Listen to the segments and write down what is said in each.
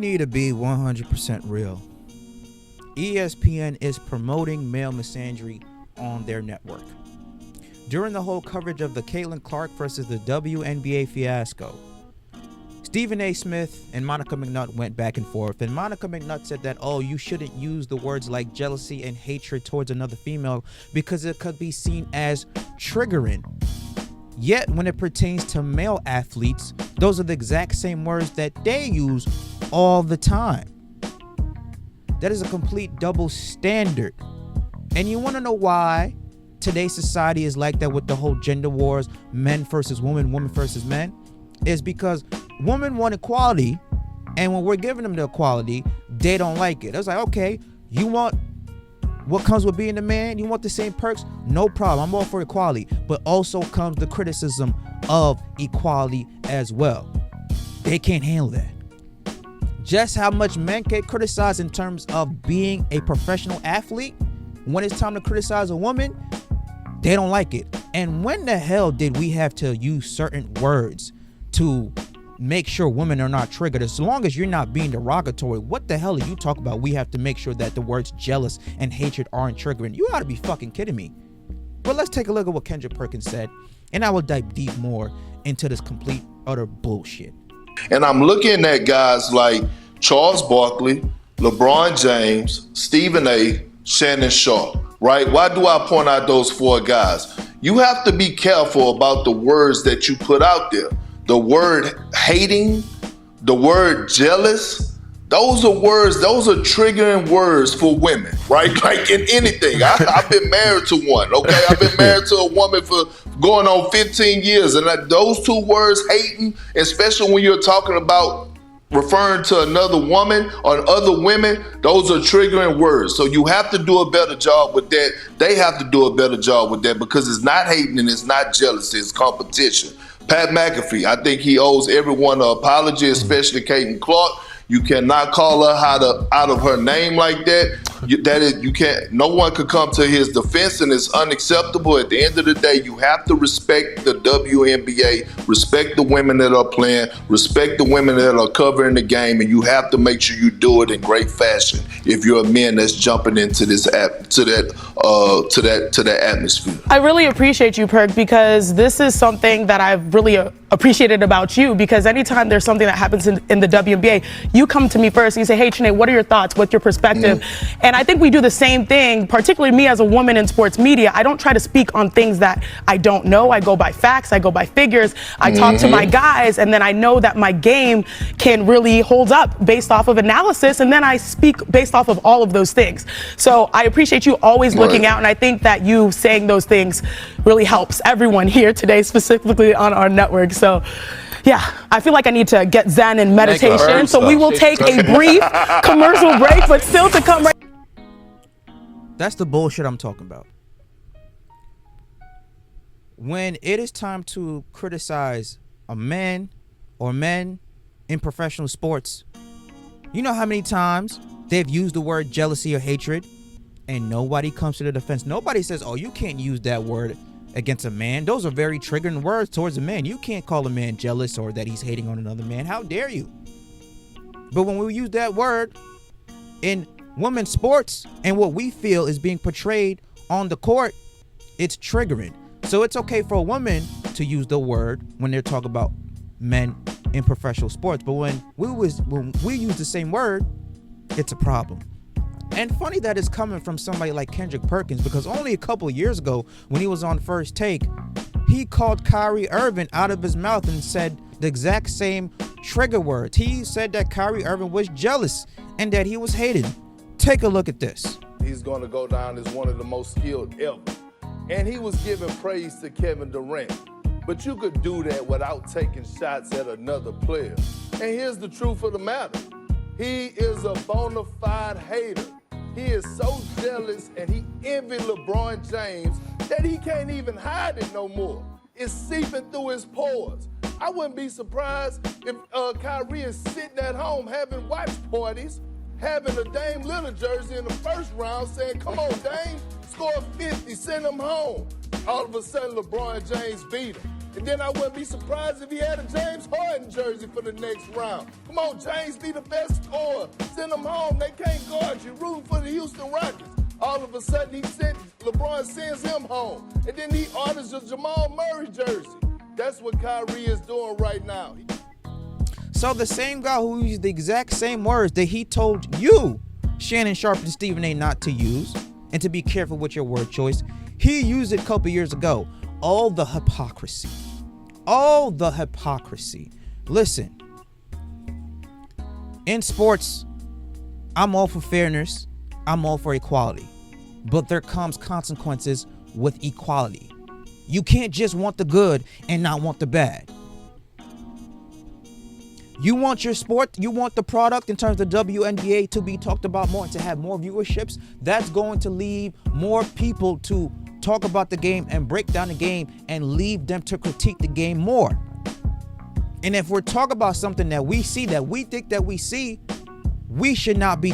need to be 100% real. ESPN is promoting male misandry on their network. During the whole coverage of the Kaitlyn Clark versus the WNBA fiasco, Stephen A. Smith and Monica McNutt went back and forth, and Monica McNutt said that, you shouldn't use the words like jealousy and hatred towards another female because it could be seen as triggering. Yet, when it pertains to male athletes, those are the exact same words that they use all the time. That is a complete double standard. And you want to know why today's society is like that with the whole gender wars, men versus women, women versus men? Is because women want equality, and when we're giving them the equality, they don't like it. It's like, okay, you want what comes with being a man? You want the same perks? No problem. I'm all for equality. But also comes the criticism of equality as well. They can't handle that. Just how much men get criticized in terms of being a professional athlete, when it's time to criticize a woman, they don't like it. And when the hell did we have to use certain words to make sure women are not triggered? As long as you're not being derogatory, what the hell are you talking about? We have to make sure that the words jealous and hatred aren't triggering. You ought to be fucking kidding me. But let's take a look at what Kendrick Perkins said, and I will dive deep more into this complete, utter bullshit. And I'm looking at guys like Charles Barkley, LeBron James, Stephen A., Shannon Sharp, right? Why do I point out those four guys? You have to be careful about the words that you put out there. The word hating, the word jealous, those are words, those are triggering words for women, right? Like in anything. I've been married to one, okay? I've been married to a woman for going on 15 years. And those two words, hating, especially when you're talking about referring to another woman or other women, those are triggering words. So you have to do a better job with that. They have to do a better job with that because it's not hating and it's not jealousy, it's competition. Pat McAfee, I think he owes everyone an apology, especially Kaitlyn Clark. You cannot call her out of her name like that. You can't. No one could come to his defense, and it's unacceptable. At the end of the day, you have to respect the WNBA, respect the women that are playing, respect the women that are covering the game, and you have to make sure you do it in great fashion. If you're a man that's jumping into this to that atmosphere. I really appreciate you, Perk, because this is something that I've really appreciated about you. Because anytime there's something that happens in the WNBA, you come to me first and you say, "Hey, Chene, what are your thoughts? What's your perspective?" And I think we do the same thing, particularly me as a woman in sports media. I don't try to speak on things that I don't know. I go by facts. I go by figures. I talk to my guys, and then I know that my game can really hold up based off of analysis, and then I speak based off of all of those things. So I appreciate you always looking out, and I think that you saying those things really helps everyone here today, specifically on our network. So yeah, I feel like I need to get zen in meditation. So we will take a brief commercial break, but still to come right. That's the bullshit I'm talking about. When it is time to criticize a man or men in professional sports, you know how many times they've used the word jealousy or hatred and nobody comes to the defense. Nobody says, "Oh, you can't use that word against a man. Those are very triggering words towards a man. You can't call a man jealous or that he's hating on another man. How dare you?" But when we use that word in women's sports and what we feel is being portrayed on the court, it's triggering. So it's okay for a woman to use the word when they're talking about men in professional sports. But when we use the same word, it's a problem. And funny that it's coming from somebody like Kendrick Perkins, because only a couple of years ago when he was on First Take, he called Kyrie Irving out of his mouth and said the exact same trigger words. He said that Kyrie Irving was jealous and that he was hated. Take a look at this. He's going to go down as one of the most skilled ever. And he was giving praise to Kevin Durant. But you could do that without taking shots at another player. And here's the truth of the matter. He is a bona fide hater. He is so jealous and he envied LeBron James that he can't even hide it no more. It's seeping through his pores. I wouldn't be surprised if Kyrie is sitting at home having watch parties, having a Dame Lillard jersey in the first round saying, "Come on, Dame, score 50, send him home." All of a sudden, LeBron James beat him. And then I wouldn't be surprised if he had a James Harden jersey for the next round. Come on, James, be the best scorer. Send them home. They can't guard you. Rooting for the Houston Rockets. All of a sudden, LeBron sends him home. And then he orders a Jamal Murray jersey. That's what Kyrie is doing right now. So the same guy who used the exact same words that he told you, Shannon Sharpe and Stephen A, not to use, and to be careful with your word choice, he used it a couple years ago. All the hypocrisy. All the hypocrisy. Listen, in sports, I'm all for fairness. I'm all for equality. But there comes consequences with equality. You can't just want the good and not want the bad. You want your sport, you want the product in terms of WNBA to be talked about more and to have more viewerships. That's going to leave more people to talk about the game and break down the game and leave them to critique the game more. And if we're talking about something that we see, that we think that we see, we should not be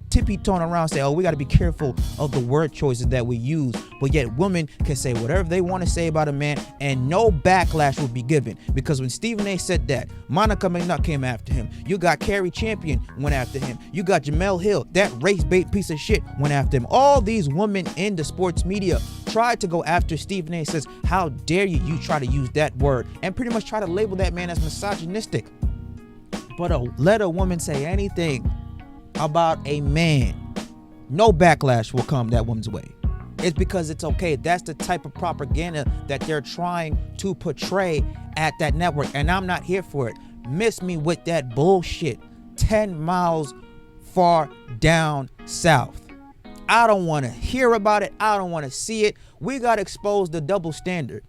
tippy-toeing around and say, oh, we got to be careful of the word choices that we use. But yet women can say whatever they want to say about a man and no backlash will be given. Because when Stephen A said that, Monica McNutt came after him. You got Carrie Champion went after him. You got Jamel Hill, that race-bait piece of shit, went after him. All these women in the sports media tried to go after Stephen A. Says, how dare you try to use that word, and pretty much try to label that man as misogynistic. But let a woman say anything about a man, no backlash will come that woman's way. It's because it's okay. That's the type of propaganda that they're trying to portray at that network, and I'm not here for it. Miss me with that bullshit 10 miles far down south. I don't want to hear about it. I don't want to see it. We got to expose the double standard.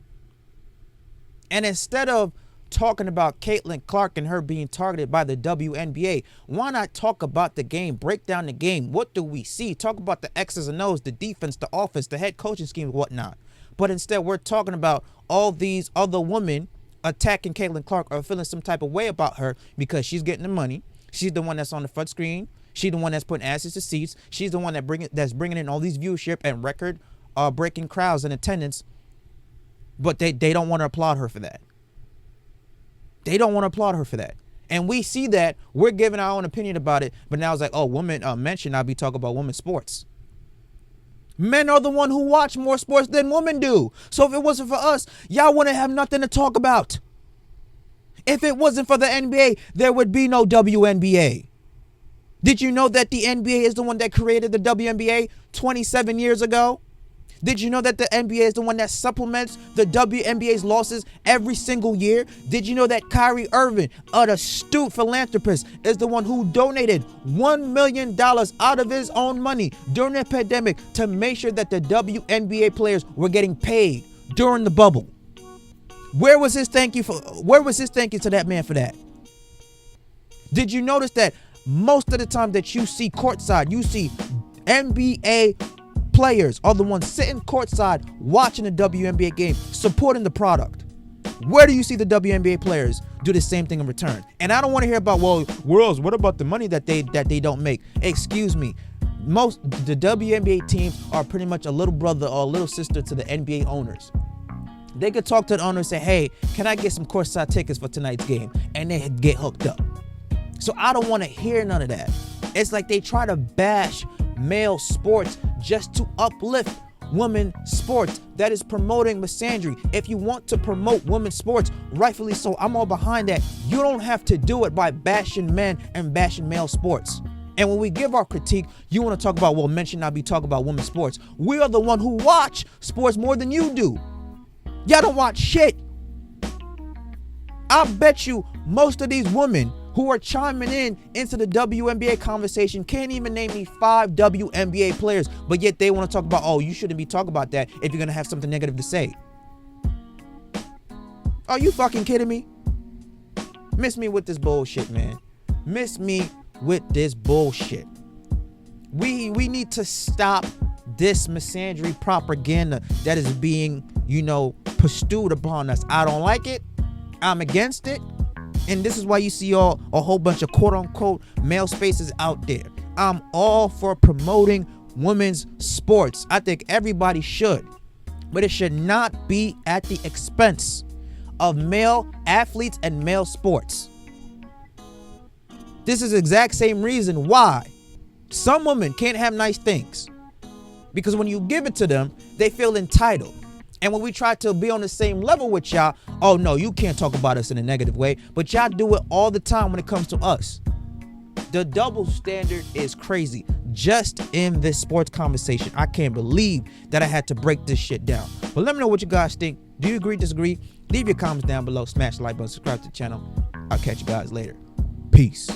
And instead of talking about Kaitlyn Clark and her being targeted by the WNBA, why not talk about the game, break down the game? What do we see? Talk about the X's and O's, the defense, the offense, the head coaching scheme, and whatnot. But instead, we're talking about all these other women attacking Kaitlyn Clark or feeling some type of way about her because she's getting the money. She's the one that's on the front screen. She's the one that's putting asses to seats. She's the one that's bringing in all these viewership and record breaking crowds and attendance. But they don't want to applaud her for that. They don't want to applaud her for that. And we see that. We're giving our own opinion about it. But now it's like, oh, men should not be talking about women's sports. Men are the one who watch more sports than women do. So if it wasn't for us, y'all wouldn't have nothing to talk about. If it wasn't for the NBA, there would be no WNBA. Did you know that the NBA is the one that created the WNBA 27 years ago? Did you know that the NBA is the one that supplements the WNBA's losses every single year? Did you know that Kyrie Irving, an astute philanthropist, is the one who donated $1 million out of his own money during the pandemic to make sure that the WNBA players were getting paid during the bubble? Where was his thank you to that man for that? Did you notice that most of the time that you see courtside, you see NBA players are the ones sitting courtside watching the WNBA game, supporting the product? Where do you see the WNBA players do the same thing in return? And I don't want to hear about, well, what about the money that they don't make? Excuse me. The WNBA teams are pretty much a little brother or a little sister to the NBA owners. They could talk to the owner and say, hey, can I get some courtside tickets for tonight's game? And they get hooked up. So I don't want to hear none of that. It's like they try to bash male sports just to uplift women sports. That is promoting misandry. If you want to promote women's sports, rightfully so, I'm all behind that. You don't have to do it by bashing men and bashing male sports. And when we give our critique, you want to talk about, well, men should not be talking about women's sports. We are the one who watch sports more than you do. Y'all don't watch shit. I bet you most of these women who are chiming into the WNBA conversation can't even name me 5 WNBA players, but yet they want to talk about, oh, you shouldn't be talking about that if you're going to have something negative to say. Are you fucking kidding me? Miss me with this bullshit, man. Miss me with this bullshit. We need to stop this misandry propaganda that is being, bestowed upon us. I don't like it. I'm against it. And this is why you see a whole bunch of quote-unquote male spaces out there. I'm all for promoting women's sports. I think everybody should. But it should not be at the expense of male athletes and male sports. This is the exact same reason why some women can't have nice things. Because when you give it to them, they feel entitled. And when we try to be on the same level with y'all, oh no, you can't talk about us in a negative way. But y'all do it all the time when it comes to us. The double standard is crazy. Just in this sports conversation, I can't believe that I had to break this shit down. But let me know what you guys think. Do you agree, disagree? Leave your comments down below. Smash the like button, subscribe to the channel. I'll catch you guys later. Peace.